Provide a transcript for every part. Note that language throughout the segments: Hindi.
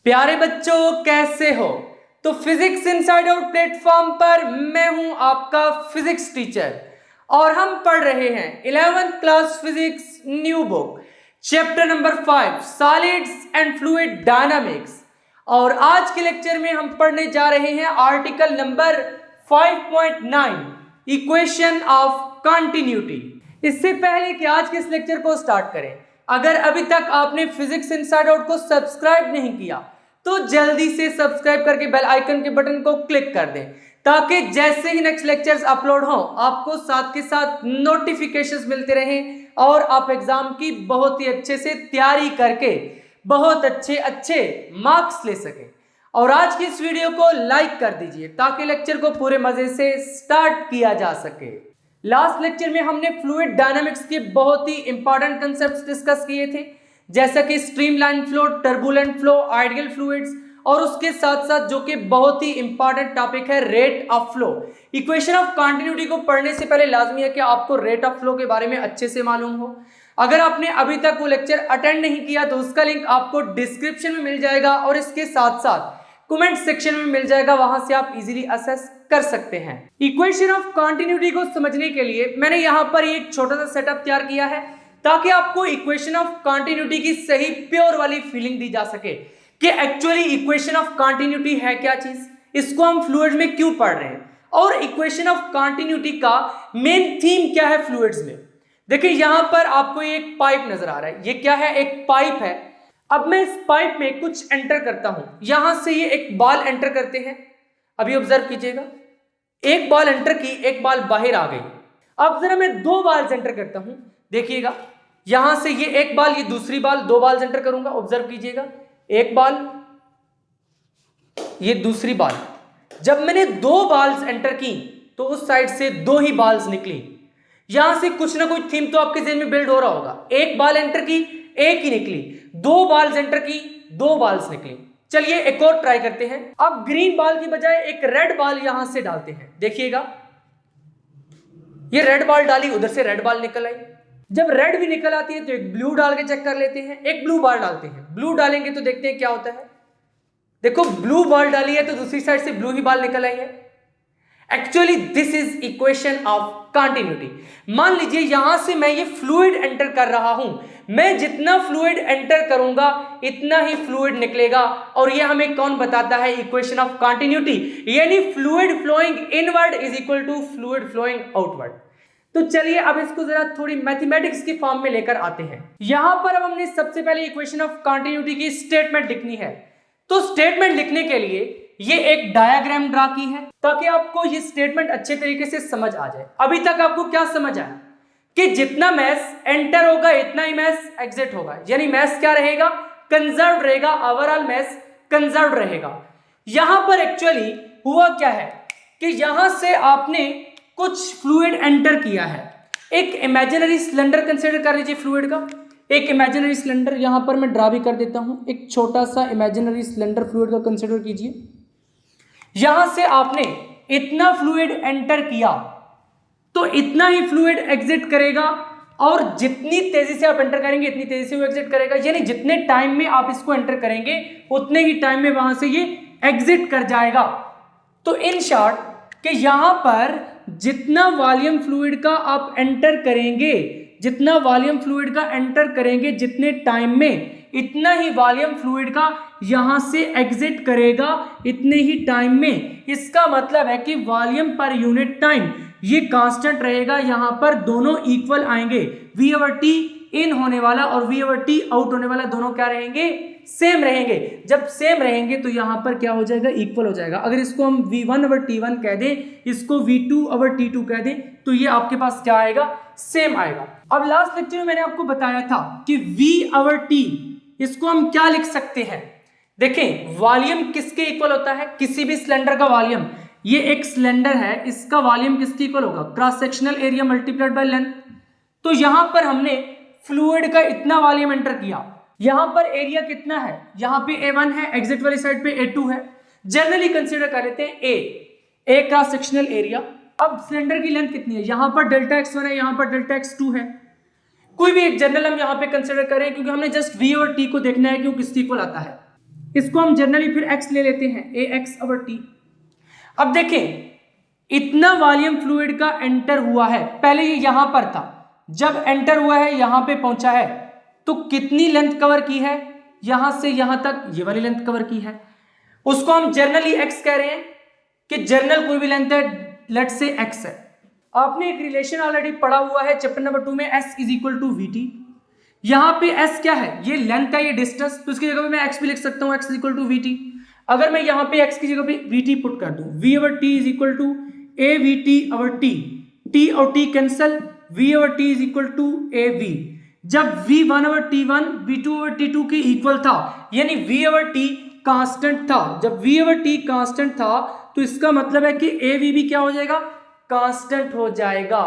प्यारे बच्चों, कैसे हो? तो फिजिक्स इनसाइड आउट प्लेटफॉर्म पर मैं हूं आपका फिजिक्स टीचर और हम पढ़ रहे हैं 11th class physics new book chapter number 5 solids and fluid dynamics. और आज के लेक्चर में हम पढ़ने जा रहे हैं article number 5.9 equation of continuity. इससे पहले कि आज के इस लेक्चर को स्टार्ट करें, अगर अभी तक आपने फिजिक्स इनसाइड आउट को सब्सक्राइब नहीं किया तो जल्दी से सब्सक्राइब करके बेल आइकन के बटन को क्लिक कर दें, ताकि जैसे ही नेक्स्ट लेक्चर्स अपलोड हो आपको साथ के साथ नोटिफिकेशंस मिलते रहें और आप एग्जाम की बहुत ही अच्छे से तैयारी करके बहुत अच्छे मार्क्स ले सकें। और आज की इस वीडियो को लाइक कर दीजिए ताकि लेक्चर को पूरे मजे से स्टार्ट किया जा सके। लास्ट लेक्चर में हमने फ्लूइड डायनामिक्स के बहुत ही इंपॉर्टेंट कंसेप्ट्स डिस्कस किए थे, जैसा कि streamline flow, turbulent flow, ideal fluids, और उसके साथ साथ जो कि बहुत ही इंपॉर्टेंट टॉपिक है rate of flow. Equation of continuity को पढ़ने से पहले लाजमी है कि आपको रेट ऑफ फ्लो के बारे में अच्छे से मालूम हो। अगर आपने अभी तक वो लेक्चर अटेंड नहीं किया तो उसका लिंक आपको डिस्क्रिप्शन में मिल जाएगा और इसके साथ साथ कमेंट सेक्शन में मिल जाएगा, वहां से आप इजीली असेस कर सकते हैं। इक्वेशन ऑफ कंटिन्यूटी को समझने के लिए मैंने यहां पर एक छोटा सा सेटअप तैयार किया है ताकि आपको इक्वेशन ऑफ कंटिन्यूटी की सही प्योर वाली फीलिंग दी जा सके कि एक्चुअली इक्वेशन ऑफ कंटिन्यूटी है क्या चीज, इसको हम फ्लूइड्स में क्यों पढ़ रहे हैं और इक्वेशन ऑफ कंटिन्यूटी का मेन थीम क्या है फ्लूइड्स में। देखिए यहां पर आपको एक पाइप नजर आ रहा है, ये क्या है? एक पाइप है। अब मैं इस पाइप में कुछ एंटर करता हूं, यहां से ये एक बॉल एंटर करते हैं। अभी ऑब्जर्व कीजिएगा, एक बॉल एंटर की, एक बॉल बाहर आ गई। अब जरा मैं दो बॉल्स एंटर करता हूं, देखिएगा यहां से ये एक बॉल, ये दूसरी बॉल, दो बॉल्स एंटर करूंगा। ऑब्जर्व कीजिएगा, एक बॉल, ये दूसरी बॉल। जब मैंने दो बॉल्स एंटर की तो उस साइड से दो ही बॉल्स निकली। यहां से कुछ ना कुछ थीम तो आपके जहन में बिल्ड हो रहा होगा। एक बॉल एंटर की, एक ही निकली, दो बॉल्स एंटर की, दो बॉल्स निकली। चलिए एक और ट्राई करते हैं। अब ग्रीन बॉल की बजाय एक रेड बॉल यहां से डालते हैं। देखिएगा ये रेड बॉल डाली, उधर से रेड बॉल निकल आई। जब रेड भी निकल आती है तो एक ब्लू डाल के चेक कर लेते हैं। एक ब्लू बॉल डालते हैं, ब्लू डालेंगे तो देखते हैं क्या होता है। देखो ब्लू बॉल डाली है तो दूसरी साइड से ब्लू ही बॉल निकल आई है। Actually this is equation of continuity. मान लीजिए यहां से मैं ये फ्लूइड एंटर कर रहा हूं, मैं जितना फ्लूइड एंटर करूंगा इतना ही फ्लूइड निकलेगा, और ये हमें कौन बताता है? इक्वेशन ऑफ कंटिन्यूटी, यानी fluid flowing inward is equal to fluid flowing outward. तो चलिए अब इसको जरा थोड़ी मैथमेटिक्स की फॉर्म में लेकर आते हैं। यहां पर अब हमने सबसे पहले इक्वेशन ऑफ कंटिन्यूटी की स्टेटमेंट लिखनी है। तो स्टेटमेंट लिखने के लिए ये एक डायग्राम ड्रा की है ताकि आपको ये स्टेटमेंट अच्छे तरीके से समझ आ जाए। अभी तक आपको क्या समझ आया कि जितना मैस एंटर होगा इतना ही मैस एग्जिट होगा, यानी मैस क्या रहेगा? कंजर्व रहेगा, ओवरऑल मैस कंजर्व रहेगा। यहां पर एक्चुअली हुआ क्या है कि यहां से आपने कुछ फ्लूइड एंटर किया है। एक इमेजिनरी सिलेंडर कंसीडर कर लीजिए फ्लूइड का। एक इमेजिनरी सिलेंडर यहां पर मैं ड्रा भी कर देता हूं। एक छोटा सा इमेजिनरी सिलेंडर फ्लूइड का कंसीडर कीजिए। यहां से आपने इतना फ्लूइड एंटर किया तो इतना ही फ्लूइड एग्जिट करेगा, और जितनी तेजी से आप एंटर करेंगे इतनी तेजी से वो एग्जिट करेगा, यानी जितने टाइम में आप इसको एंटर करेंगे उतने ही टाइम में वहां से ये एग्जिट कर जाएगा। तो इन शॉर्ट कि यहां पर जितना वॉल्यूम फ्लूइड का आप एंटर करेंगे, जितना वॉल्यूम फ्लूइड का एंटर करेंगे जितने टाइम में, इतना ही वॉल्यूम फ्लूइड का यहां से एग्जिट करेगा इतने ही टाइम में। इसका मतलब है कि वॉल्यूम पर यूनिट टाइम ये कांस्टेंट रहेगा, यहां पर दोनों इक्वल आएंगे। V ओवर T इन होने वाला और V ओवर T आउट होने वाला दोनों क्या रहेंगे? सेम रहेंगे। जब सेम रहेंगे तो यहां पर क्या हो जाएगा? इक्वल हो जाएगा। अगर इसको हम V1 ओवर T1 कह दें, इसको V2 ओवर T2 कह दें, तो ये आपके पास क्या आएगा? सेम आएगा। अब लास्ट लेक्चर में मैंने आपको बताया था कि V ओवर T इसको हम क्या लिख सकते हैं? देखें वॉल्यूम किसके इक्वल होता है? किसी भी सिलेंडर का वॉल्यूम, ये एक सिलेंडर है, इसका वॉल्यूम किसके इक्वल होगा? Cross sectional area multiplied by length. तो यहां पर हमने फ्लूइड का इतना वॉल्यूम एंटर किया, यहां पर एरिया कितना है? यहां पे A1 है, एग्जिट वाली साइड पे A2 है। जनरली कंसीडर कर लेते हैं A क्रॉस सेक्शनल एरिया। अब सिलेंडर की लेंथ कितनी है? यहां पर डेल्टा x1 है, यहां पर डेल्टा x2 है। कोई भी एक जनरल हम यहां पे कंसीडर करें, क्योंकि हमने जस्ट V और T को देखना है कि वो किसके इक्वल आता है। इसको हम जनरली फिर x ले लेते हैं, AX/T। अब देखें इतना वॉल्यूम फ्लूइड का एंटर हुआ है, पहले ये यहां पर था, जब एंटर हुआ है यहां पे पहुंचा है तो कितनी लेंथ कवर की है, यहां से यहां तक ये वाली लेंथ कवर की है, उसको हम जर्नली x कह रहे हैं कि जर्नल कोई भी लेंथ है, लेट से x है। आपने एक रिलेशन ऑलरेडी पढ़ा हुआ है चैप्टर नंबर 2 में, s is equal to VT। यहां पे s क्या है, ये लेंथ है, ये डिस्टेंस, तो इसकी जगह पे मैं x भी लिख सकता हूं, x is equal to VT। अगर मैं यहां पे x की जगह पे VT पुट कर दूं, V/T is equal to AVT/T, T और T cancel, V/T is equal to AV। जब V1/T1 V2/T2 के इक्वल था, यानी V/T कांस्टेंट था, जब V/T कांस्टेंट था तो इसका मतलब है कि AV भी क्या हो जाएगा, कांस्टेंट हो जाएगा।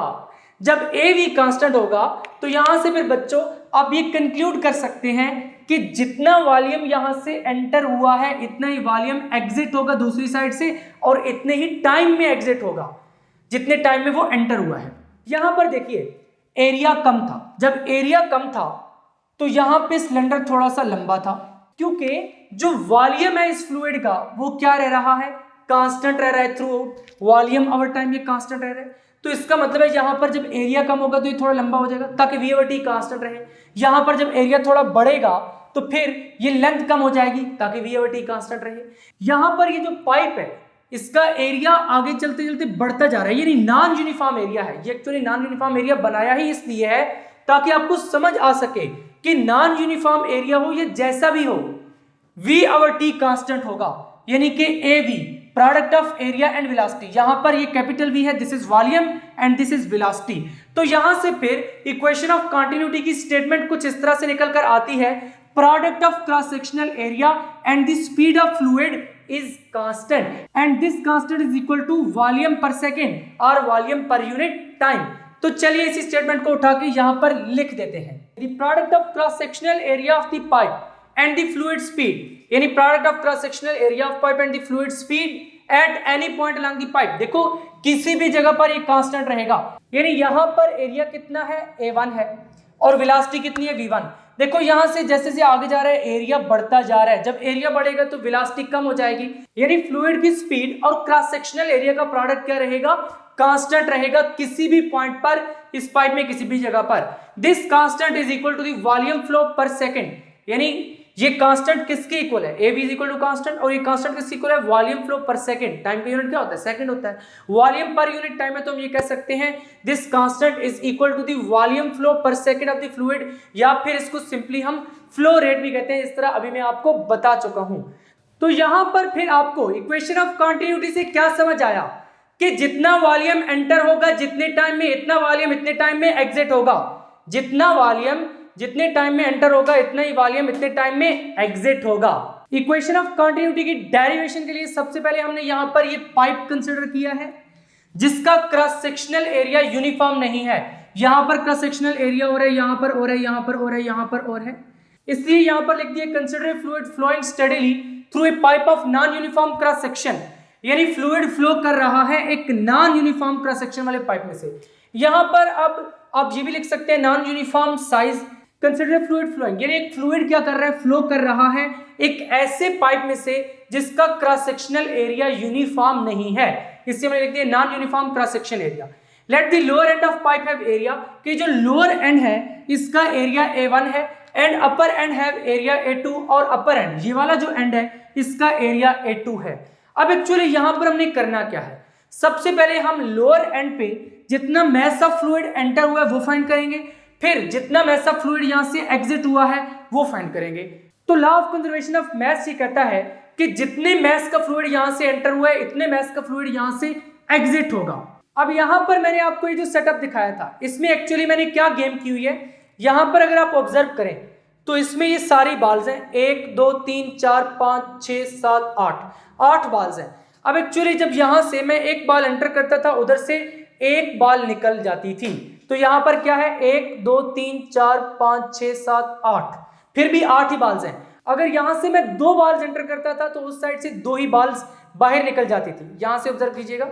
जब AV कांस्टेंट होगा तो यहां से फिर बच्चों आप ये कंक्लूड कर सकते हैं कि जितना वॉल्यूम यहां से एंटर हुआ है इतना ही वॉल्यूम एग्जिट होगा दूसरी साइड से, और इतने ही टाइम में एग्जिट होगा जितने टाइम में वो एंटर हुआ है। यहां पर देखिए एरिया कम था, जब एरिया कम था तो यहां पे सिलेंडर थोड़ा सा लंबा था, क्योंकि जो वॉल्यूम है इस फ्लूइड का वो क्या रह रहा है, कांस्टेंट रह रहा है through out, volume over time ये कांस्टेंट रह रहा है। तो इसका मतलब है यहां पर जब एरिया कम होगा तो ये थोड़ा लंबा हो जाएगा ताकि V/T कांस्टेंट रहे। यहां पर जब एरिया थोड़ा बढ़ेगा तो फिर ये लेंथ कम हो जाएगी ताकि V/T कांस्टेंट रहे। यहां पर ये जो पाइप है इसका एरिया आगे चलते चलते बढ़ता जा रहा है, यानी नॉन यूनिफॉर्म एरिया है। ये एक्चुअली नॉन यूनिफॉर्म एरिया बनाया ही इसलिए है ताकि आपको समझ आ सके कि नॉन यूनिफॉर्म एरिया हो या जैसा भी हो, V/T कांस्टेंट होगा, यानी कि AV product of area and velocity. यहां पर ये कैपिटल V है, this is volume and this is velocity. तो यहां से फिर इक्वेशन ऑफ कंटिन्यूटी की स्टेटमेंट कुछ इस तरह से निकल कर आती है, product of cross sectional area and the speed of fluid is constant and this constant is equal to volume per second और volume per unit time। तो चलिए इसी स्टेटमेंट को उठा के यहां पर लिख देते हैं, the product of cross sectional area of the pipe and the fluid speed, यानी product of cross sectional area of pipe and the fluid speed at any point along the pipe। देखो किसी भी जगह पर ये कांस्टेंट रहेगा, यानी यहां पर एरिया कितना है, A1 है, और वेलोसिटी कितनी है, V1। देखो यहां से जैसे जैसे आगे जा रहा है एरिया बढ़ता जा रहा है, जब एरिया बढ़ेगा तो वेलोसिटी कम हो जाएगी, यानी फ्लूइड की स्पीड और क्रॉस सेक्शनल एरिया का प्रोडक्ट क्या रहेगा, कांस्टेंट रहेगा किसी भी पॉइंट पर इस पाइप में किसी भी जगह पर। This constant is equal to the volume flow per second, यानी ये कांस्टेंट किसके इक्वल है, AV is equal to constant, और ये कांस्टेंट किसके इक्वल है, volume flow per second. Time का यूनिट क्या होता है, सेकंड होता है। वॉल्यूम पर यूनिट टाइम में तो हम ये कह सकते हैं this constant is equal to the volume flow per second of the fluid, या फिर इसको सिंपली हम फ्लो रेट भी कहते हैं, इस तरह अभी मैं आपको बता चुका हूं। तो यहां पर फिर आपको इक्वेशन ऑफ कंटिन्यूटी से क्या समझ आया कि जितना वॉल्यूम एंटर होगा जितने टाइम में, इतना वॉल्यूम इतने टाइम में एग्जिट होगा, जितना वॉल्यूम जितने टाइम में एंटर होगा इतना ही वॉल्यूम इतने टाइम में एग्जिट होगा। इक्वेशन ऑफ कंटिन्यूटी की डेरिवेशन के लिए सबसे पहले हमने यहां पर ये पाइप कंसीडर किया है जिसका क्रॉस सेक्शनल एरिया यूनिफॉर्म नहीं है। यहां पर क्रॉस सेक्शनल एरिया हो रहा है, यहां पर हो रहा है, यहां पर हो रहा है, यहां पर और है, इसलिए यहां पर लिख दिया consider a fluid flowing steadily through a pipe of non uniform cross section, यानी फ्लूइड फ्लो कर रहा है एक नॉन यूनिफॉर्म क्रॉस सेक्शन वाले पाइप में से। यहां पर अब आप ये भी लिख सकते हैं non uniform size, consider fluid flowing, यानी एक फ्लूइड क्या कर रहा है, फ्लो कर रहा है एक ऐसे पाइप में से जिसका क्रॉस सेक्शनल एरिया यूनिफॉर्म नहीं है, इससे हमने लिख दिया non uniform cross section area. Let the lower end of pipe have area, कि जो लोअर एंड है इसका एरिया A1 है, and upper and have area A2, और अपर एंड ये वाला जो एंड है इसका एरिया A2 है। अब एक्चुअली यहां पर हमने करना क्या है, सबसे पहले हम लोअर एंड पे जितना मैस ऑफ फ्लूइड एंटर हुआ है वो फाइंड करेंगे, फिर जितना मैस ऑफ फ्लूइड यहां से एग्जिट हुआ है वो फाइंड करेंगे। तो law of conservation of mess ये कहता है कि जितने मैस का फ्लूइड यहां से एंटर हुआ है इतने मैस का फ्लूइड यहां से एग्जिट होगा। अब यहां पर मैंने आपको ये जो सेटअप दिखाया था इसमें एक्चुअली मैंने क्या गेम की हुई है, यहां पर अगर आप ऑब्जर्व करें तो इसमें ये सारी बाल्स हैं, 1 2 3 4 5 6 7 8 बाल्स हैं। अब एक्चुअली जब यहां से मैं एक बाल एंटर करता था उधर से एक बाल निकल जाती थी, तो यहां पर क्या है 1 2 3 4 5 6 7 8, फिर भी 8 ही बाल्स हैं। अगर यहां से मैं 2 बाल्स एंटर करता था तो उस साइड से 2 ही बाल्स बाहर निकल जाती थी। यहां से ऑब्जर्व कीजिएगा,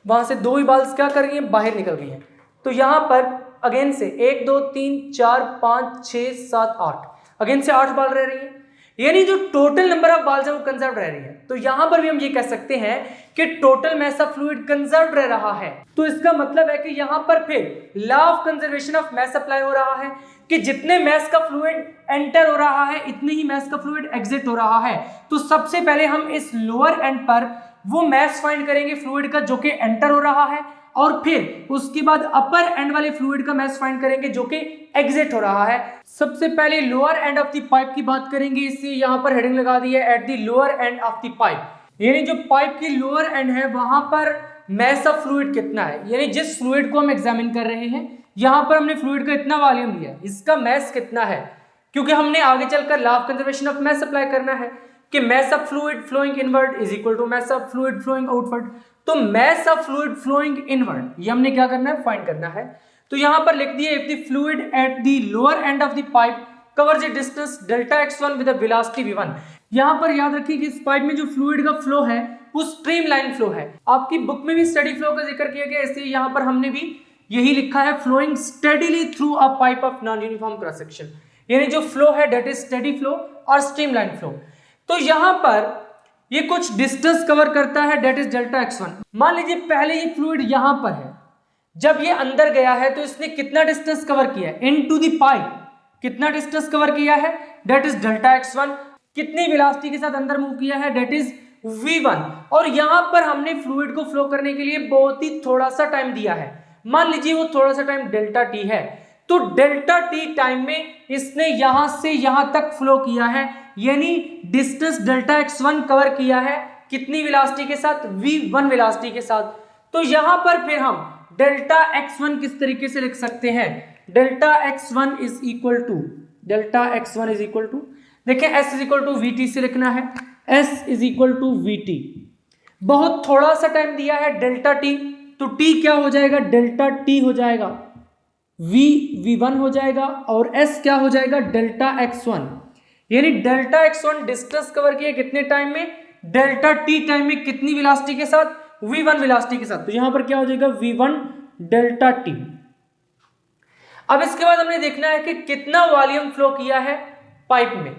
वहां से 2 ही बाल्स क्या कर रही हैं, बाहर निकल गई हैं। तो यहां पर अगेन से 1 2 3 4 5 6 7 8, अगेन से 8 बाल रह रही है। यानी जो टोटल नंबर ऑफ बाल्स है वो कंजर्व रह रही है। तो यहां पर भी हम ये कह सकते हैं कि total mass of fluid conserve रह रहा है। तो इसका मतलब है कि यहां पर फिर law of conservation of mass apply हो रहा है कि जितने मास का फ्लूइड एंटर हो रहा है इतने ही मास का फ्लूइड एग्जिट हो रहा है। तो सबसे पहले हम इस लोअर एंड पर वो मास फाइंड करेंगे फ्लूइड का जो कि एंटर हो रहा है, और फिर उसके बाद अपर एंड वाले फ्लूइड का मास फाइंड करेंगे जो कि एग्जिट हो रहा है। सबसे पहले lower end of the pipe की बात करेंगे, इसलिए यहां पर हेडिंग लगा दी है at the lower end of the pipe, यानी जो पाइप की लोअर एंड है वहां पर मास ऑफ फ्लूइड कितना है, यानी जिस फ्लूइड को हम एग्जामिन कर रहे हैं यहां पर हमने फ्लूइड का इतना वॉल्यूम लिया, इसका मास कितना है, क्योंकि हमने आगे चलकर law of conservation of mass apply करना है कि mass of fluid flowing inward is equal to mass of fluid flowing outward. तो mass of fluid flowing inward ये हमने क्या करना है, फाइंड करना है। तो यहां पर लिख दिए if the fluid at the lower end of the pipe covers a distance delta x1 with a velocity v1। यहां पर याद रखिए कि इस पाइप में जो फ्लूइड का फ्लो है वो स्ट्रीमलाइन फ्लो है। आपकी बुक में भी स्टडी फ्लो का जिक्र किया गया, इसलिए यहां पर हमने भी यही लिखा है flowing steadily through a pipe of non uniform cross section, यानी जो फ्लो है दैट इज स्टेडी फ्लो और स्ट्रीमलाइन फ्लो। तो यहां पर ये कुछ डिस्टेंस कवर करता है दैट इज डेल्टा x1। मान लीजिए पहले ये फ्लूइड यहां पर है, जब ये अंदर गया है तो इसने कितना डिस्टेंस कवर किया है, इनटू द पाइप कितना डिस्टेंस कवर किया है दैट इज डेल्टा x1। कितनी वेलोसिटी के साथ अंदर मूव किया है दैट इज v1। और यहां पर हमने फ्लूइड को फ्लो करने के लिए बहुत ही थोड़ा सा टाइम दिया है, मान लीजिए वो थोड़ा सा टाइम डेल्टा t है। तो डेल्टा t टाइम में इसने यहां से यहां तक फ्लो किया है, यानी डिस्टेंस डेल्टा x1 कवर किया है कितनी वेलोसिटी के साथ, v1 वेलोसिटी के साथ। तो यहां पर फिर हम डेल्टा x1 किस तरीके से लिख सकते हैं, delta x1 is equal to देखिए s is equal to vt से लिखना है, s is equal to vt। बहुत थोड़ा सा टाइम दिया है डेल्टा t, तो t क्या हो जाएगा, डेल्टा t हो जाएगा v1 हो जाएगा, और s क्या हो जाएगा डेल्टा x1, यानी डेल्टा x1 डिस्टेंस कवर किया कितने टाइम में, डेल्टा t टाइम में, कितनी वेलोसिटी के साथ, v1 वेलोसिटी के साथ। तो यहां पर क्या हो जाएगा v1 डेल्टा t। अब इसके बाद हमने देखना है कि कितना वॉल्यूम फ्लो किया है पाइप में।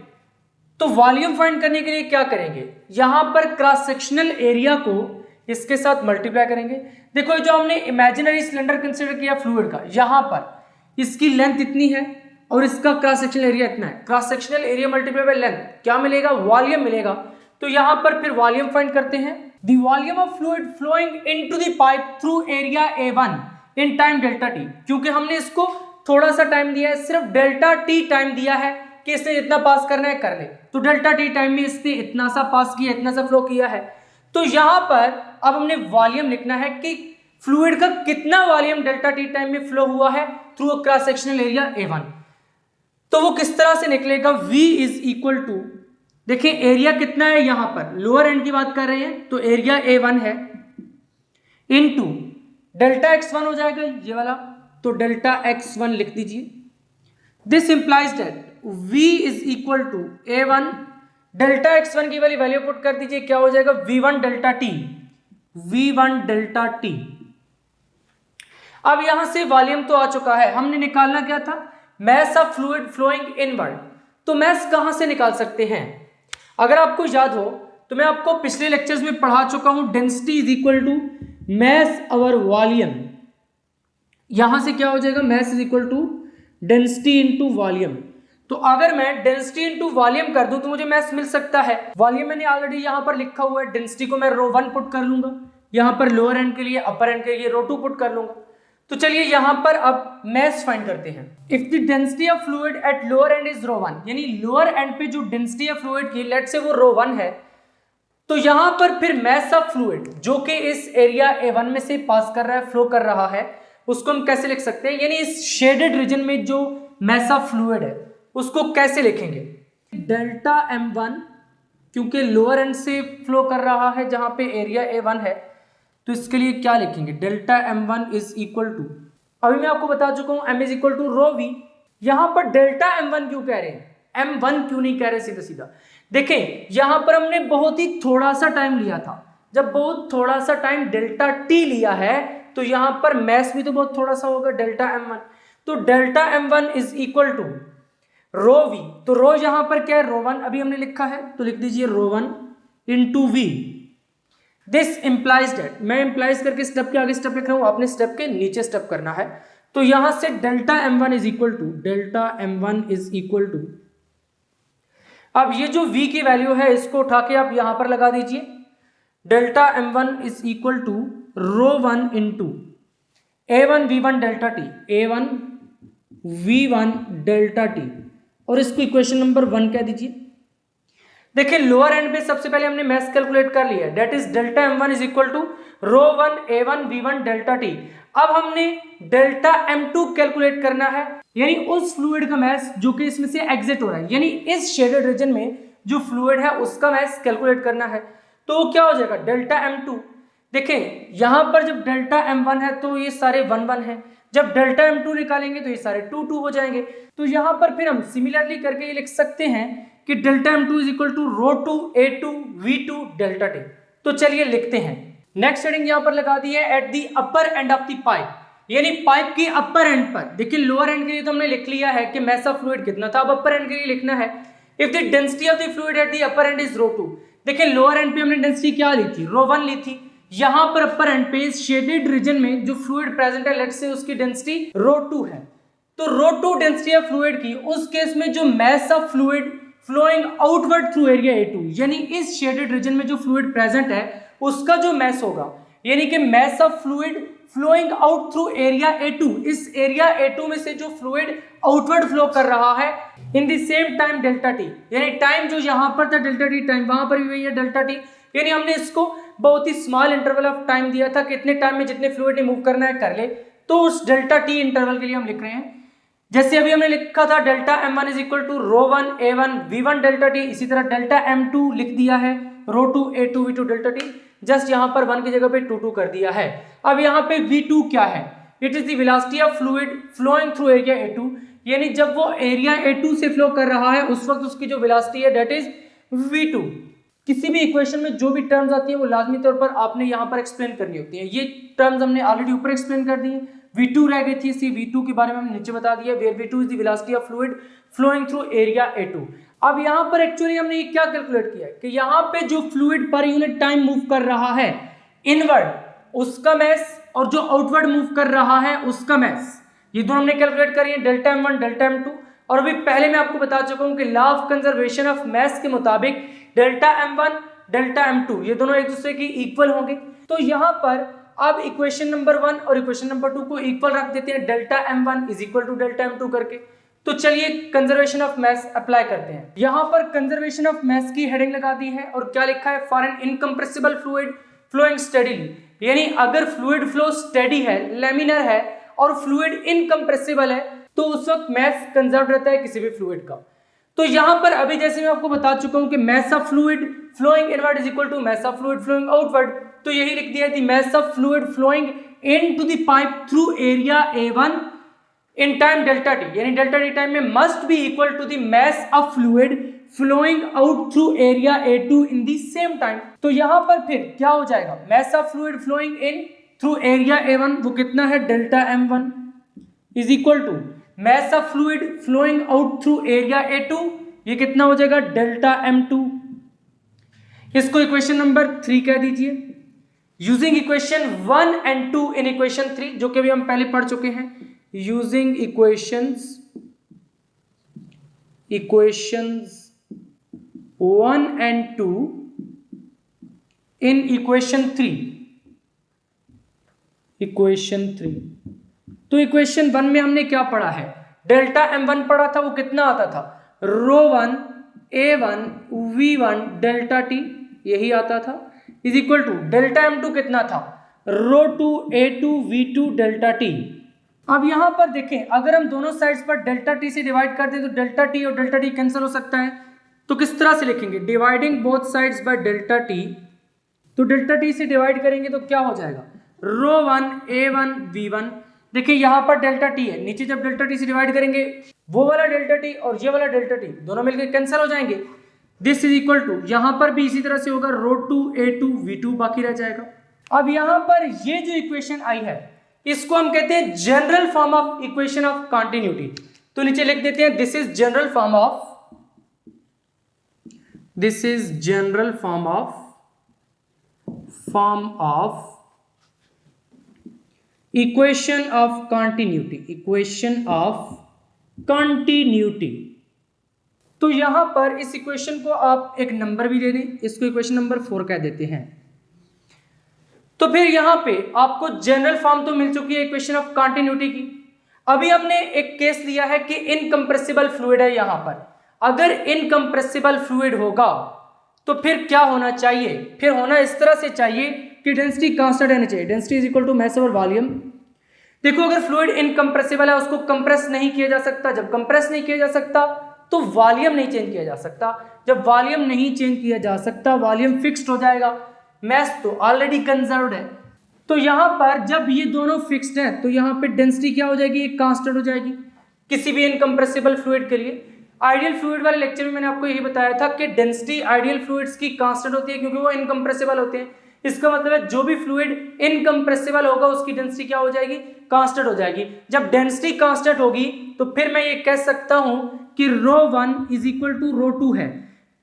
तो वॉल्यूम फाइंड करने के लिए क्या करेंगे, यहां पर क्रॉस सेक्शनल एरिया को इसके साथ मल्टीप्लाई करेंगे। देखो जो हमने इमेजिनरी सिलेंडर कंसीडर किया फ्लूइड का, यहां पर इसकी लेंथ इतनी है और इसका क्रॉस सेक्शनल एरिया इतना है, cross sectional area multiply by length क्या मिलेगा, वॉल्यूम मिलेगा। तो यहां पर फिर वॉल्यूम फाइंड करते हैं, the volume of fluid flowing into the pipe through area A1 in time delta t। क्योंकि हमने इसको थोड़ा सा टाइम दिया है, सिर्फ डेल्टा t टाइम दिया है कि इसने जितना पास करना है कर ले, तो डेल्टा t टाइम में इसने इतना सा पास किया, इतना सा फ्लो किया है। तो यहां पर अब हमने वॉल्यूम लिखना है कि फ्लूइड का कितना वॉल्यूम डेल्टा t टाइम में फ्लो हुआ है through a cross sectional area A1। तो वो किस तरह से निकलेगा, v इज इक्वल टू, देखिए एरिया कितना है, यहां पर लोअर एंड की बात कर रहे हैं तो एरिया A1 है, इनटू डेल्टा x1 हो जाएगा ये वाला, तो डेल्टा x1 लिख दीजिए। This implies that v is equal to A1 delta x1 की वाली वैल्यू पुट कर दीजिए, क्या हो जाएगा v1 delta t, v1 delta t। अब यहां से वॉल्यूम तो आ चुका है, हमने निकालना क्या था, mass of fluid flowing inward. तो मास कहां से निकाल सकते हैं, अगर आपको याद हो तो मैं आपको पिछले लेक्चर्स में पढ़ा चुका हूं, density is equal to mass over volume. यहां से क्या हो जाएगा, mass is equal to density into volume. तो अगर मैं डेंसिटी इनटू वॉल्यूम कर दूं तो मुझे मास मिल सकता है। वॉल्यूम मैंने ऑलरेडी यहां पर लिखा हुआ है, डेंसिटी को मैं ρ1 पुट कर लूंगा, यहां पर लोअर एंड के लिए, अपर एंड के लिए ρ2 पुट कर लूंगा। तो चलिए यहां पर अब मास फाइंड करते हैं। If the density of fluid at lower end is ρ1, यानी लोअर एंड पे जो डेंसिटी ऑफ फ्लूइड की लेट से वो ρ1 है, तो यहां पर फिर मास ऑफ फ्लूइड जो कि इस एरिया A1 में से पास कर रहा है, फ्लो कर रहा है, उसको हम कैसे लिख सकते हैं, यानी इस शेडेड रीजन में जो मास ऑफ फ्लूइड है उसको कैसे लिखेंगे, डेल्टा m1, क्योंकि लोअर एंड से फ्लो कर रहा है जहां पे एरिया A1 है, तो इसके लिए क्या लिखेंगे, delta m1 is equal to, अभी मैं आपको बता चुका हूं m is equal to ρv। यहां पर डेल्टा m1 क्यों कह रहे हैं, m1 क्यों नहीं कह रहे सीधा सीधा, देखें यहां पर हमने बहुत ही थोड़ा सा टाइम लिया था, जब बहुत थोड़ा सा टाइम डेल्टा t लिया है तो यहां पर मास भी तो बहुत थोड़ा सा होगा, डेल्टा m1। तो delta m1 is equal to rho V, तो रो यहां पर क्या है, रो वन अभी हमने लिखा है, तो लिख दीजिए rho one into V. This implies that, मैं इंप्लाइज करके स्टेप के आगे स्टेप लिख रहा हूं, आपने स्टेप के नीचे स्टेप करना है। तो यहां से delta M one is equal to, delta M one is equal to, अब ये जो v की वैल्यू है इसको उठा के आप यहां पर लगा दीजिए, delta M one is equal to rho one into A one V one delta T, A one V one delta T, और इसको इक्वेशन नंबर 1 कह दीजिए। देखिए लोअर एंड पे सबसे पहले हमने मैथ कैलकुलेट कर लिया, that is delta M one is equal to rho one A one V one delta T. अब हमने डेल्टा एम टू कैलकुलेट करना है, यानी उस फ्लूइड का मैस जो कि इसमें से एग्जिट हो रहा है, यानी इस शेडेड रीजन में जो फ्लूइड है उसका मैस कैलकुलेट करना है। तो क्या हो जाएगा, डेल्टा एम टू, देखें यहां पर जब डेल्टा एम वन है तो ये सारे 1 1 है, जब डेल्टा एम टू निकालेंगे तो ये सारे 2 2 हो जाएंगे। तो यहां पर फिर हम सिमिलरली करके ये लिख सकते हैं कि delta M two is equal to rho two A two V two delta T. तो चलिए लिखते हैं, नेक्स्ट हेडिंग यहां पर लगा दी है at the upper end of the pipe, यानी पाइप की अपर एंड पर। देखिए लोअर एंड के लिए तो हमने लिख लिया है कि मैस ऑफ फ्लूइड कितना था, अब अपर एंड के लिए लिखना है if the density of the fluid at the upper end is rho two. देखिए लोअर एंड पे हमने डेंसिटी क्या ली थी, रो वन ली थी, यहां पर अपर एंड पे इस शेडेड रीजन में जो फ्लूइड प्रेजेंट है लेट्स से उसकी डेंसिटी रो टू है। तो rho two density of fluid की, उस केस में जो mass of fluid flowing outward through area A2, यानी इस शेडेड रीजन में जो फ्लूइड प्रेजेंट है उसका जो मैस होगा, यानी कि mass of fluid flowing out through area A2, इस एरिया A2 में से जो फ्लूइड आउटवर्ड फ्लो कर रहा है इन the same time delta T, यानी टाइम जो यहां पर था डेल्टा टी, टाइम वहां पर भी वही है डेल्टा टी, यानी हमने इसको बहुत ही स्मॉल इंटरवल ऑफ टाइम दिया था कि इतने टाइम में जितने फ्लूइड ने मूव करना है कर ले, तो उस डेल्टा टी इंटरवल के लिए हम लिख रहे हैं। जैसे अभी हमने लिखा था delta M one is equal to rho one A one V one delta T, इसी तरह डेल्टा एम टू लिख दिया है rho two A two V two delta T, just यहाँ पर 1 की जगह पे 2 2 कर दिया है। अब यहाँ पे V2 क्या है, it is the velocity of fluid flowing through area A2, यानी जब वो एरिया A2 से फ्लो कर रहा है उस वक्त उसकी जो वेलोसिटी है दैट इज V2। किसी भी इक्वेशन में जो भी टर्म्स आती है वो लाजमी तौर पर आपने यहाँ पर एक्सप्लेन करनी होती है, ये टर्म्स हमने ऑलरेडी ऊपर एक्सप्लेन कर दी है, V2 रह गई थी, इसी V2 के बारे में हमने नीचे बता दिया, where V2 is the velocity of fluid flowing through area A2। अब यहाँ पर एक्चुअली हमने ये क्या कैलकुलेट किया है कि यहाँ पे जो fluid per unit time move कर रहा है इनवर्ड उसका मैस और जो आउटवर्ड मूव कर रहा है उसका मैस, ये दोनों हमने कैलकुलेट करी है, delta M one delta M two. और अभी पहले मैं आपको बता चुका हूँ कि law of conservation of mass के मुताबिक delta M one delta M two ये दोनों एक दूसरे की इक्वल होंगे। तो यहाँ पर अब इक्वेशन नंबर 1 और इक्वेशन नंबर 2 को इक्वल रख देते हैं, delta M one is equal to delta M two करके। तो चलिए कंजर्वेशन ऑफ मैस अप्लाई करते हैं। यहाँ पर कंजर्वेशन ऑफ मैस की हेडिंग लगा दी है और क्या लिखा है, for an incompressible fluid flowing steadily, यानी अगर फ्लूइड फ्लो स्टेडी है, लेमिनर है और फ्लूइड इनकम्प्रेसिबल है तो उस वक्त मैस कंजर्व रहता है किसी भी फ्लूइड का। तो यहां पर अभी जैसे मैं आपको बता चुका हूं कि mass of fluid flowing inward is equal to mass of fluid flowing outward, तो यही लिख दिया the mass of fluid flowing into the pipe through area A1 in time delta T, यानी डेल्टा टी टाइम में must be equal to the mass of fluid flowing out through area A2 in the same time. तो यहां पर फिर क्या हो जाएगा, mass of fluid flowing in through area A1 वो कितना है, delta M1 is equal to mass of fluid flowing out through area A2, ये कितना हो जाएगा, डेल्टा M2। इसको इक्वेशन नंबर 3 कह दीजिए using equation 1 and 2 in equation 3, जो कि अभी हम पहले पढ़ चुके हैं, using equations 1 and 2 in equation 3। तो इक्वेशन 1 में हमने क्या पढ़ा है, डेल्टा M1 पढ़ा था, वो कितना आता था, रो one A1 V1 delta T, यही आता था, is equal to delta M2 कितना था, रो to A2 V2 delta T. अब यहां पर देखें अगर हम दोनों साइड्स पर डेल्टा टी से डिवाइड कर दें तो डेल्टा टी और डेल्टा टी कैंसिल हो सकता है, तो किस तरह से लिखेंगे, dividing both sides by delta T, तो डेल्टा टी से डिवाइड करेंगे तो क्या हो जाएगा, रो वन A1 V1, देखिए यहां पर डेल्टा टी है, नीचे जब डेल्टा टी से डिवाइड करेंगे वो वाला डेल्टा टी और ये वाला डेल्टा टी दोनों मिलकर कैंसिल हो जाएंगे, दिस इज इक्वल टू, यहां पर भी इसी तरह से होगा, रो टू A2 V2 बाकी रह जाएगा। अब यहां पर ये जो इक्वेशन आई है इसको हम कहते हैं general form of equation of continuity. तो नीचे लिख देते हैं this is general form of equation of continuity. तो यहां पर इस इक्वेशन को आप एक नंबर भी दे दें, इसको इक्वेशन नंबर 4 कह देते हैं। तो फिर यहां पे आपको जनरल फॉर्म तो मिल चुकी है इक्वेशन ऑफ कंटिन्यूटी की। अभी हमने एक केस लिया है कि इनकंप्रेसिबल फ्लूइड है। यहां पर अगर इनकंप्रेसिबल फ्लूइड होगा तो फिर क्या होना चाहिए, फिर होना इस तरह से चाहिए कि डेंसिटी कांस्टेंट रहनी चाहिए, density is equal to mass over volume. देखो अगर फ्लूइड इनकंप्रेसिबल है उसको कंप्रेस नहीं किया जा सकता, जब कंप्रेस नहीं किया जा सकता तो वॉल्यूम नहीं चेंज किया जा सकता, जब वॉल्यूम नहीं चेंज किया जा सकता वॉल्यूम फिक्स्ड हो जाएगा, मास तो ऑलरेडी कंजर्व्ड है। तो यहां पर जब ये दोनों फिक्स्ड हैं तो यहां पे डेंसिटी क्या हो जाएगी, एक कांस्टेंट हो जाएगी किसी भी इनकंप्रेसिबल फ्लूइड के लिए। आइडियल फ्लूइड वाले लेक्चर में मैंने आपको यही बताया था कि डेंसिटी आइडियल फ्लूइड्स की कांस्टेंट होती है क्योंकि वो इनकंप्रेसिबल होते हैं। इसका मतलब है जो भी फ्लूइड इनकंप्रेसिबल होगा उसकी डेंसिटी क्या हो जाएगी, कांस्टेंट हो जाएगी। जब डेंसिटी कांस्टेंट होगी तो फिर मैं ये कह सकता हूं कि ρ1 इज इक्वल टू ρ2 है।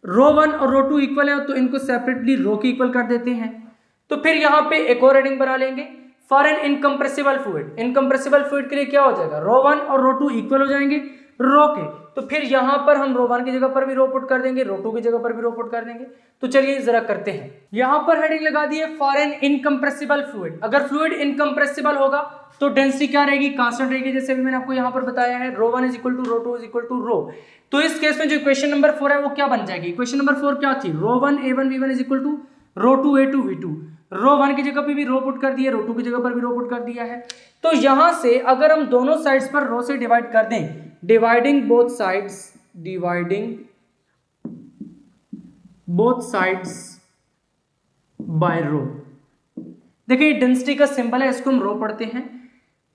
ρ1 और ρ2 इक्वल है तो इनको सेपरेटली ρ के इक्वल कर देते हैं। तो फिर यहां पे एक और हेडिंग बना लेंगे for an incompressible fluid. Incompressible fluid के लिए क्या हो जाएगा, ρ1 और ρ2 इक्वल हो जाएंगे ρ के। तो फिर यहां पर हम ρ1 की जगह पर भी ρ पुट कर देंगे, ρ2 की जगह पर भी ρ पुट कर देंगे। तो चलिए जरा करते हैं। यहां पर हेडिंग लगा दी है फॉर एन इनकंप्रेसिबल फ्लूइड। अगर फ्लूइड इनकंप्रेसिबल होगा तो डेंसिटी क्या रहेगी, कांस्टेंट रहेगी, जैसे भी मैंने आपको यहां पर बताया है ρ1 is equal to ρ2 is equal to ρ। तो इस केस में जो इक्वेशन नंबर 4 है वो क्या बन जाएगी, इक्वेशन नंबर 4 क्या थी, ρ1 a1 v1 is equal to ρ2 a2 v2। ρ1 की जगह पे भी ρ पुट कर दिया, ρ2 की जगह पर भी ρ पुट कर दिया है। तो यहां से अगर हम दोनों साइड्स पर ρ से डिवाइड कर दें, डिवाइडिंग बोथ साइड्स बाय ρ। देखिए डेंसिटी का सिंबल है, इसको हम ρ पढ़ते हैं।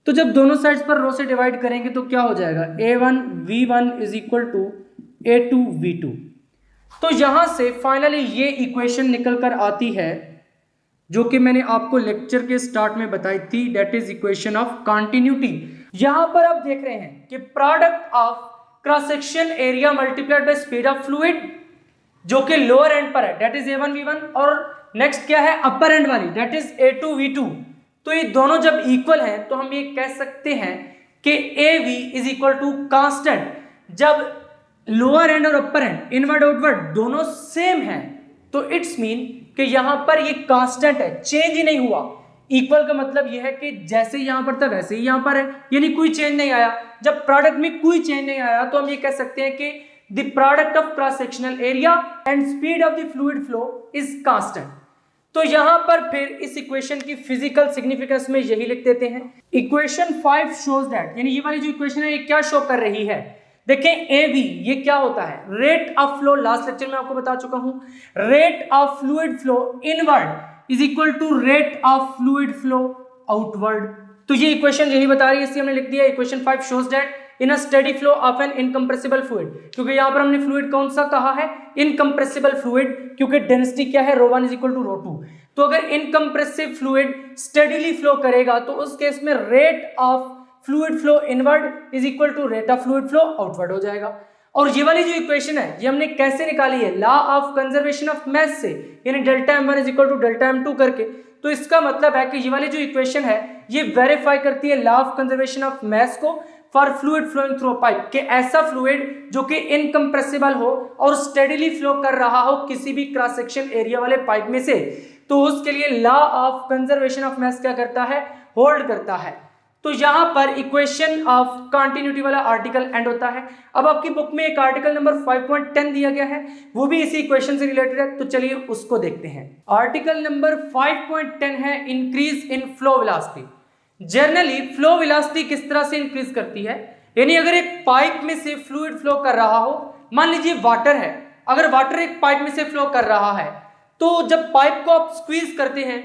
तो जब दोनों साइड्स पर ρ से डिवाइड करेंगे तो क्या हो जाएगा, a1 v1 is equal to a2 v2। तो यहां से फाइनली ये इक्वेशन निकल कर आती है जो कि मैंने आपको लेक्चर के स्टार्ट में बताई थी, that is equation of continuity. यहां पर आप देख रहे हैं कि product of cross section area multiplied by speed of fluid जो कि लोअर एंड पर है दैट इज a1 v1 और नेक्स्ट क्या है अपर एंड वाली दैट इज a2 v2। तो ये दोनों जब इक्वल हैं तो हम ये कह सकते हैं कि av is equal to constant. जब लोअर एंड और अपर एंड इनवर्ड आउटवर्ड दोनों सेम है तो इट्स मीन कि यहां पर ये कांस्टेंट है, चेंज ही नहीं हुआ। इक्वल का मतलब यह है कि जैसे यहां पर था वैसे ही यहां पर है, यानी कोई चेंज नहीं आया। जब प्रोडक्ट में कोई चेंज नहीं आया तो हम ये कह सकते हैं कि the product of cross sectional area and speed of the fluid flow is constant. तो यहां पर फिर इस इक्वेशन की फिजिकल सिग्निफिकेंस में यही लिख देते हैं। इक्वेशन 5 शोज दैट, यानी ये वाली जो इक्वेशन है ये क्या शो कर रही है, देखें AV ये क्या होता है, rate of flow. Last lecture में आपको बता चुका हूं, rate of fluid flow inward is equal to rate of fluid flow outward. तो ये इक्वेशन यही बता रही है, इसलिए हमने लिख दिया equation 5 shows that in a steady flow of an incompressible fluid. क्योंकि यहां पर हमने फ्लूइड कौन सा कहा है, इनकंप्रेसिबल फ्लूइड, क्योंकि डेंसिटी क्या है ρ1 इज इक्वल टू ρ2। तो अगर इनकंप्रेसिव फ्लूइड स्टेडीली फ्लो करेगा तो उस केस में rate of fluid flow inward is equal to rate of fluid flow outward हो जाएगा। और ये वाली जो इक्वेशन है ये हमने कैसे निकाली है, law of conservation of mass से, यानी delta m1 is equal to delta m2 करके। तो इसका मतलब है कि ये वाली जो इक्वेशन है ये वेरीफाई करती है law of conservation of mass को for fluid flowing through pipe, कि ऐसा फ्लूइड जो कि इनकंप्रेसिबल हो और स्टेडीली फ्लो कर रहा हो किसी भी क्रॉस सेक्शन एरिया वाले पाइप में से, तो उसके लिए लॉ ऑफ कंजर्वेशन ऑफ मास क्या करता है, होल्ड करता है। तो यहां पर इक्वेशन ऑफ कंटिन्यूटी वाला आर्टिकल एंड होता है। अब आपकी बुक में एक आर्टिकल नंबर 5.10 दिया गया है, वो भी इसी इक्वेशन से रिलेटेड है, तो चलिए उसको देखते हैं। आर्टिकल नंबर 5.10 है increase in flow velocity. Generally flow velocity किस तरह से इंक्रीज करती है, यानी अगर एक पाइप में से फ्लूइड फ्लो कर रहा हो, मान लीजिए वाटर है, अगर वाटर एक पाइप में से फ्लो कर रहा है तो जब पाइप को आप स्क्वीज करते हैं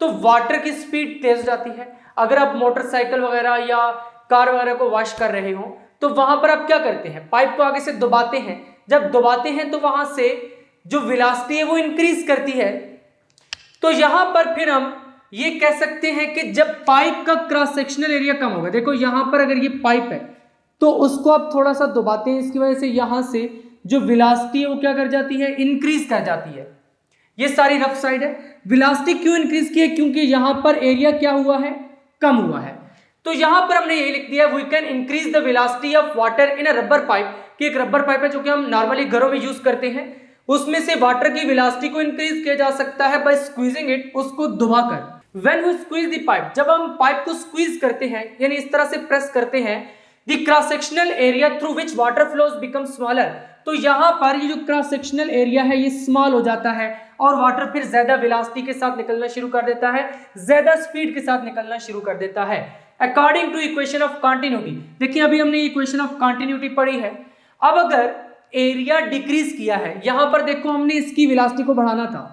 तो वाटर की स्पीड तेज हो जाती है। अगर आप मोटरसाइकिल वगैरह या कार वगैरह को वॉश कर रहे हो तो वहां पर आप क्या करते हैं, पाइप को आगे से दबाते हैं। जब दबाते हैं तो वहां से जो वेलोसिटी है वो इंक्रीज करती है। तो यहां पर फिर हम ये कह सकते हैं कि जब पाइप का क्रॉस सेक्शनल एरिया कम होगा, देखो यहां पर अगर ये पाइप है तो उसको आप थोड़ा सा दबाते हैं, इसकी वजह से यहां से जो वेलोसिटी है वो क्या कर जाती है, इंक्रीज कर जाती है। ये सारी रफ साइड है। वेलोसिटी क्यों इंक्रीज की है, क्योंकि यहां पर एरिया क्या हुआ है, कम हुआ है। तो यहां पर हमने ये लिख दिया, we can increase the velocity of water in a rubber pipe, कि एक रबर पाइप है जो कि हम नॉर्मली घरों में यूज करते हैं, उसमें से वाटर की वेलोसिटी को इंक्रीज किया जा सकता है बाय स्क्वीजिंग इट, उसको दबाकर। When we squeeze the pipe, जब हम पाइप को स्क्वीज करते हैं यानी इस तरह से प्रेस करते हैं, the cross sectional area through which water flows become smaller, तो यहां पर ये जो क्रॉस सेक्शनल एरिया है ये स्मॉल हो जाता है और वाटर फिर ज्यादा वेलोसिटी के साथ निकलना शुरू कर देता है, ज्यादा स्पीड के साथ निकलना शुरू कर देता है। According to equation of continuity, देखिए अभी हमने इक्वेशन ऑफ कंटिन्यूटी पढ़ी है। अब अगर एरिया डिक्रीज किया है, यहां पर देखो हमने इसकी वेलोसिटी को बढ़ाना था,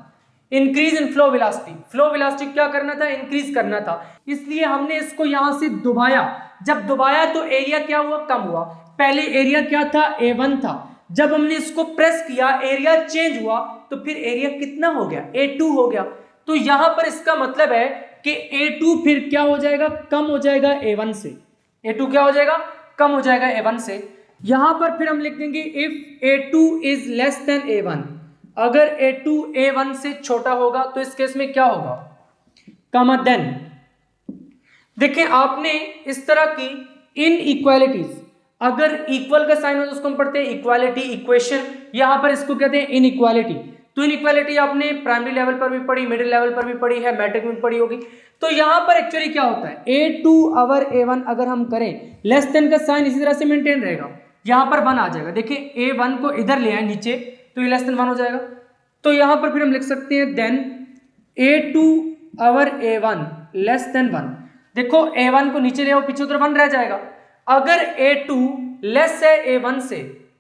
increase in flow velocity, flow velocity क्या करना था, इंक्रीज करना था, इसलिए हमने इसको यहां से दबाया। जब दबाया तो एरिया क्या हुआ, कम हुआ। पहले एरिया क्या था, A1 था, जब हमने इसको प्रेस किया एरिया चेंज हुआ, तो फिर एरिया कितना हो गया, A2 हो गया। तो यहां पर इसका मतलब है कि A2 फिर क्या हो जाएगा, कम हो जाएगा A1 से। A2 क्या हो जाएगा, कम हो जाएगा A1 से। यहां पर फिर हम लिख देंगे if A2 is less than A1, अगर A2 A1 से छोटा होगा तो इस केस में क्या होगा, कमा देन। देखिए आपने इस तरह की इनइक्वालिटीज, अगर इक्वल का साइन हो तो उसको हम पढ़ते हैं इक्वालिटी इक्वेशन, यहां पर इसको कहते हैं इनइक्वालिटी। तो इनइक्वालिटी आपने प्राइमरी लेवल पर भी पढ़ी, मिडिल लेवल पर भी पढ़ी है, मैट्रिक में पढ़ी होगी। तो यहां पर एक्चुअली क्या होता है, A2 अवर A1 अगर हम करें, लेस देन का साइन इसी तरह से मेंटेन रहेगा, यहां पर 1 आ जाएगा। देखिए A1 को इधर ले आए नीचे, तो ये लेस देन 1 हो जाएगा। तो यहां पर फिर हम लिख सकते हैं देन A2 अवर A1 लेस देन 1। देखो A1 को नीचे ले आओ, पीछे उधर 1 रह जाएगा। अगर A2 लेस है A1 से,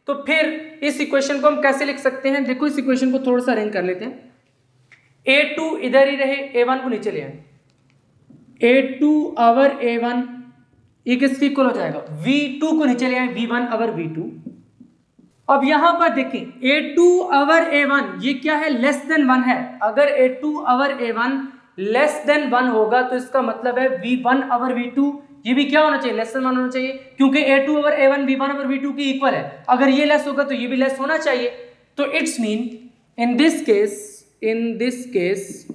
तो फिर इस इक्वेशन को हम कैसे लिख सकते हैं, देखो इस इक्वेशन को थोड़ा सा अरेंज कर लेते हैं। A2 इधर ही रहे, A1 को नीचे ले आए, A2 अवर A1 ये किसके इक्वल हो जाएगा, V2 को नीचे ले आए, V1 अवर V2। अब यहां पर देखें A2 अवर A1 ये क्या है, लेस देन 1 है। अगर A2 अवर A1 लेस देन 1 होगा तो इसका मतलब है V1 अवर V2 ये भी क्या होना चाहिए, लेस देन 1 होना चाहिए, क्योंकि A2 अवर A1 V1 अवर V2 की इक्वल है। अगर ये लेस होगा तो ये भी लेस होना चाहिए। तो it's mean in this case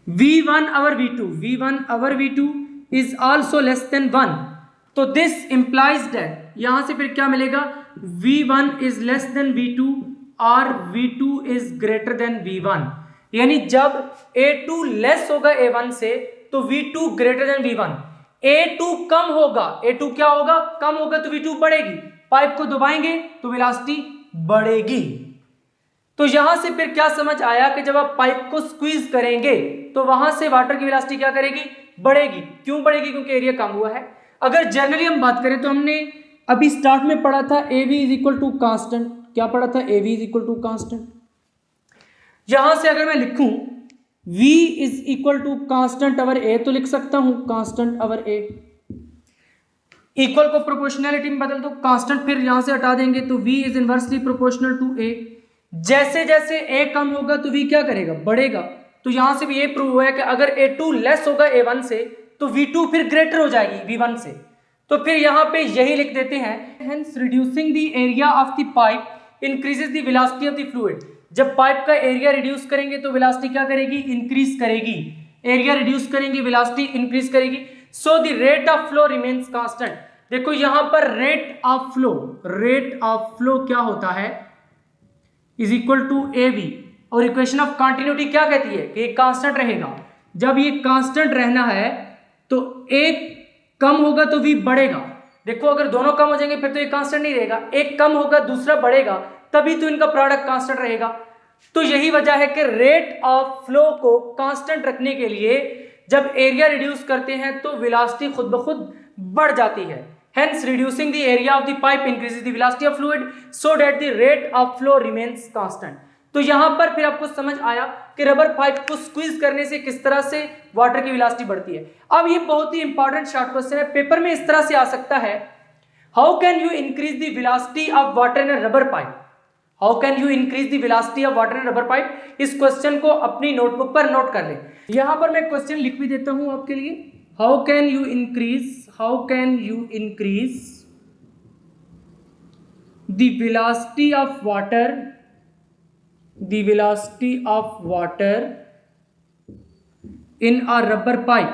V1 our V2 is also less than 1। तो दिस इंप्लाइज दैट, यहां से फिर क्या मिलेगा, V1 is less than V2 और V2 is greater than V1। यानी जब A2 लेस होगा A1 से तो V2 greater than V1। A2 कम होगा, A2 क्या होगा, कम होगा तो V2 बढ़ेगी। पाइप को दबाएंगे तो वेलोसिटी बढ़ेगी। तो यहां से फिर क्या समझ आया कि जब आप पाइप को स्क्वीज करेंगे तो वहां से वाटर की वेलोसिटी क्या करेगी, बढ़ेगी। क्यों बढ़ेगी, क्योंकि एरिया कम हुआ है। अगर जनरली हम बात करें तो हमने अभी स्टार्ट में पढ़ा था AV is equal to constant, क्या पढ़ा था, AV is equal to constant. यहां से अगर मैं लिखूं V is equal to constant over A तो लिख सकता हूं कांस्टेंट अवर A। इक्वल को प्रोपोर्शनैलिटी में बदल दो, कांस्टेंट फिर यहां से हटा देंगे तो V is inversely proportional to A। जैसे जैसे A कम होगा तो V क्या करेगा, बढ़ेगा। तो यहां से भी ये प्रूव हुआ है कि अगर A2 लेस होगा A1 से तो V2 फिर ग्रेटर हो जाएगी V1 से। तो फिर यहां पे यही लिख देते हैं, hence reducing the area of the pipe increases the velocity of the fluid. जब पाइप का एरिया रिड्यूस करेंगे तो वेलोसिटी क्या करेगी, इंक्रीज करेगी। एरिया रिड्यूस करेंगे वेलोसिटी इंक्रीज करेगी। So the rate of flow remains constant. देखो यहां पर रेट ऑफ फ्लो क्या होता है, इज इक्वल टू AV। और इक्वेशन ऑफ कंटिन्यूटी क्या कहती है कि कांस्टेंट रहेगा। जब ये कांस्टेंट रहना है तो एक कम होगा तो V बढ़ेगा। देखो अगर दोनों कम हो जाएंगे फिर तो ये कांस्टेंट नहीं रहेगा, एक कम होगा दूसरा बढ़ेगा, तभी तो इनका प्रोडक्ट कांस्टेंट रहेगा। तो यही वजह है कि रेट ऑफ फ्लो को कांस्टेंट रखने के लिए जब एरिया रिड्यूस करते हैं तो वेलोसिटी खुद ब खुद बढ़ जाती है। Hence reducing the area of the pipe increases the velocity of fluid so that the rate of flow remains constant। तो यहां पर फिर आपको समझ आया कि रबर पाइप को स्क्वीज करने से किस तरह से वाटर की वेलोसिटी बढ़ती है। अब ये बहुत ही इंपॉर्टेंट शॉर्ट क्वेश्चन है, पेपर में इस तरह से आ सकता है, how can you increase the velocity of water in a rubber pipe, how can you increase the velocity of water in rubber pipe. इस क्वेश्चन को अपनी नोटबुक पर नोट कर लें। यहां पर मैं क्वेश्चन लिख भी देता हूं आपके लिए, how can you increase the velocity of water in a rubber pipe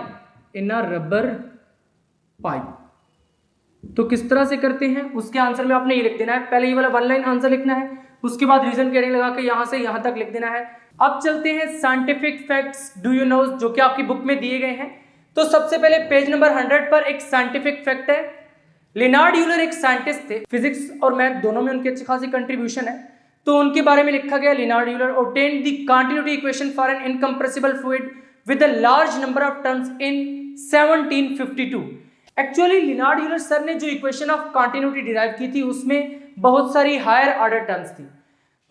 तो किस तरह से करते हैं, उसके आंसर में आपने ये लिख देना है। पहले ये वाला वन लाइन आंसर लिखना है, उसके बाद रीजन कैरिंग लगा के यहां से यहां तक लिख देना है। अब चलते हैं scientific facts do you know, जो कि आपकी बुक में दिए गए हैं। तो सबसे पहले पेज नंबर 100 पर एक साइंटिफिक फैक्ट है। लिनार्ड यूलर एक साइंटिस्ट थे, फिजिक्स और मैथ दोनों में उनकी अच्छी खासी कंट्रीब्यूशन है। तो उनके बारे में लिखा गया, Lenard Euler obtained the continuity equation for an incompressible fluid with a large number of terms in 1752। Actually Lenard Euler sir ने जो इक्वेशन ऑफ कंटिन्यूटी डिराइव की थी उसमें बहुत सारी हायर ऑर्डर टर्म्स थी।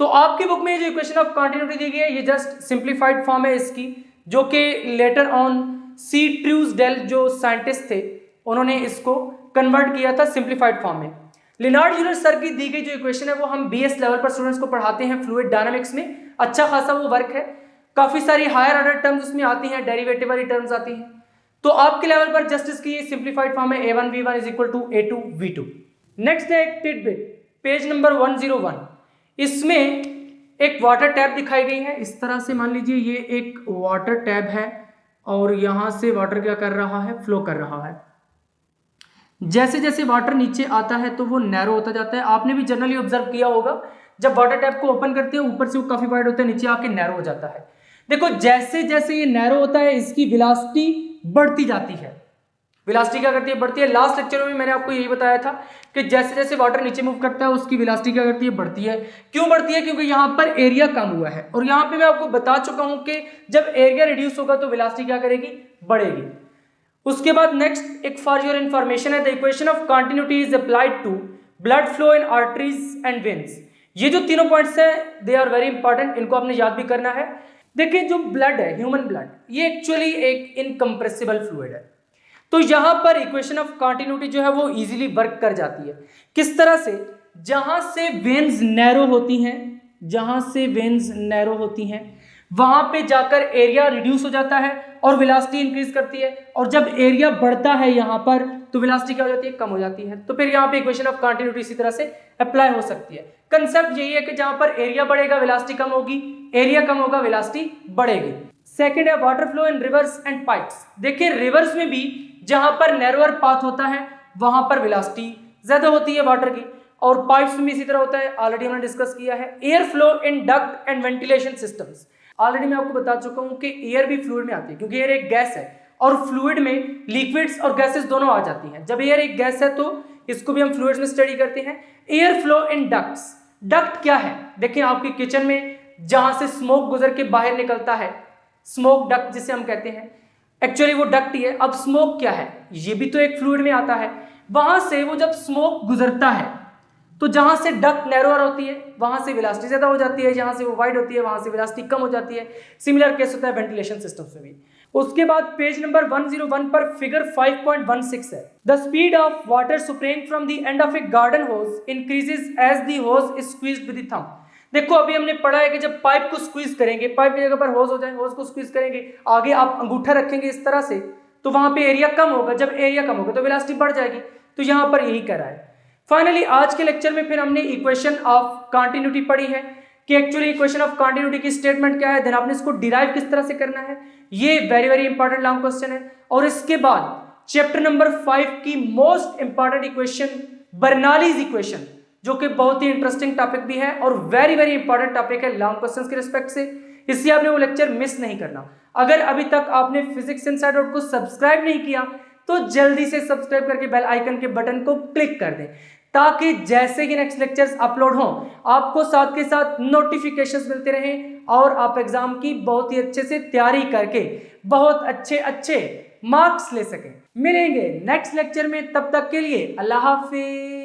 तो आपकी बुक में जो इक्वेशन ऑफ कंटिन्यूटी दी गई है ये जस्ट सिंप्लीफाइड फॉर्म है इसकी, जो कि लेटर ऑन सी ट्रूसडेल जो साइंटिस्ट थे उन्होंने इसको कन्वर्ट किया था सिंप्लीफाइड फॉर्म में। लिनार्ड यूलर सर की दी गई जो इक्वेशन है वो हम बीएस लेवल पर स्टूडेंट्स को पढ़ाते हैं फ्लूइड डायनामिक्स में, अच्छा खासा वो वर्क है, काफी सारी हायर ऑर्डर टर्म्स उसमें आती हैं, डेरिवेटिव वाली टर्म्स आती हैं। तो आपके लेवल पर जस्ट इसकी ये सिंप्लीफाइड फॉर्म है a1 v1 is equal to a2 v2। Next है एक टिडबिट, पेज नंबर 101। इसमें एक वाटर टैप दिखाई गई है, इस तरह से मान लीजिए ये एक वाटर टैप है और यहां से वाटर क्या कर रहा है, फ्लो कर रहा है। जैसे जैसे वाटर नीचे आता है तो वो नैरो होता जाता है। आपने भी जनरली ऑब्जर्व किया होगा, जब वाटर टैप को ओपन करते हैं ऊपर से वो काफी वाइड होता है, नीचे आके नैरो हो जाता है। देखो जैसे जैसे ये नैरो होता है इसकी वेलोसिटी बढ़ती जाती है। वेलोसिटी क्या करती है, बढ़ती है। लास्ट लेक्चर में मैंने आपको यही बताया था कि जैसे जैसे वाटर नीचे मूव करता है उसकी वेलोसिटी क्या करती है, बढ़ती है। क्यों बढ़ती है, क्योंकि यहाँ पर एरिया कम हुआ है। और यहाँ पे मैं आपको बता चुका हूं कि जब एरिया रिड्यूस होगा तो वेलोसिटी क्या करेगी, बढ़ेगी। उसके बाद नेक्स्ट एक फॉर योर इंफॉर्मेशन है, the equation of continuity is applied to blood flow in arteries and veins. ये जो तीनों पॉइंट्स हैं दे आर वेरी इंपॉर्टेंट, इनको आपने याद भी करना है। देखिए जो ब्लड है, ह्यूमन ब्लड, ये एक्चुअली एक इनकम्प्रेसिबल फ्लूइड है। तो यहां पर इक्वेशन ऑफ कंटिन्यूटी जो है वो इजीली वर्क कर जाती है। किस तरह से, जहां से वेन्स नैरो होती हैं वहां पे जाकर एरिया रिड्यूस हो जाता है और वेलोसिटी इंक्रीज करती है। और जब एरिया बढ़ता है यहां पर तो वेलोसिटी क्या हो जाती है, कम हो जाती है। तो फिर यहाँ पे इक्वेशन ऑफ कंटिन्यूटी इसी तरह से अप्लाई हो सकती है। कंसेप्ट यही है कि जहां पर एरिया बढ़ेगा वेलोसिटी कम होगी, एरिया कम होगा वेलोसिटी बढ़ेगी। सेकंड है water flow in reverse and pipes. देखिए रिवर्स में भी जहां पर नैरोअर पाथ होता है वहां पर वेलोसिटी ज्यादा होती है वाटर की, और पाइप्स में भी इसी तरह होता है, ऑलरेडी हमने डिस्कस किया है। Air flow in duct and ventilation systems, already मैं आपको बता चुका हूं कि एयर भी फ्लूइड में आती है, क्योंकि एयर एक गैस है और फ्लूइड में लिक्विड्स और गैसेस दोनों आ जाती हैं। जब एयर एक गैस है तो इसको भी हम फ्लूइड्स में स्टडी करते हैं। Air flow in ducts, duct क्या है, देखिए आपकी किचन में जहां से स्मोक गुजर के बाहर निकलता है, स्मोक डक्ट जिसे हम कहते हैं, एक्चुअली वो डक्ट ही है। अब स्मोक क्या है, ये भी तो एक फ्लूइड में आता है। वहां से वो जब स्मोक गुजरता है तो जहां से डक्ट नैरोअर होती है वहां से वेलोसिटी ज्यादा हो जाती है, जहां से वो वाइड होती है वहां से वेलोसिटी कम हो जाती है। सिमिलर केस होता है वेंटिलेशन सिस्टम्स में भी। उसके बाद पेज नंबर 101 पर फिगर 5.16 है, the speed of water spraying from the end of a garden hose increases as the hose is squeezed with the thumb. देखो अभी हमने पढ़ा है कि जब पाइप को स्क्वीज करेंगे, पाइप की जगह पर होज हो जाए, होज को स्क्वीज करेंगे, आगे आप अंगूठा रखेंगे इस तरह से तो वहां पे एरिया कम होगा। जब एरिया कम होगा तो वेलोसिटी बढ़ जाएगी। तो यहां पर यही कर रहा है। फाइनली आज के लेक्चर में फिर हमने इक्वेशन ऑफ कंटिन्यूटी पढ़ी है कि एक्चुअली इक्वेशन ऑफ कंटिन्यूटी की स्टेटमेंट क्या है, देन आपने इसको डिराइव किस तरह से करना है, ये very very important long question है। और इसके बाद चैप्टर नंबर 5 की most important equation Bernoulli's equation, जो कि बहुत ही इंटरेस्टिंग टॉपिक भी है और वेरी वेरी इंपॉर्टेंट टॉपिक है लॉन्ग क्वेश्चंस के रिस्पेक्ट से, इसलिए आपने वो लेक्चर मिस नहीं करना। अगर अभी तक आपने फिजिक्स इनसाइड को सब्सक्राइब नहीं किया तो जल्दी से सब्सक्राइब करके बेल आइकन के बटन को क्लिक कर दें, ताकि जैसे ही नेक्स्ट लेक्चर्स अपलोड हों आपको साथ के साथ नोटिफिकेशंस मिलते रहें और आप एग्जाम की बहुत ही अच्छे से तैयारी करके बहुत अच्छे मार्क्स ले सकें। मिलेंगे नेक्स्ट लेक्चर में, तब तक के लिए अल्लाह हाफिज।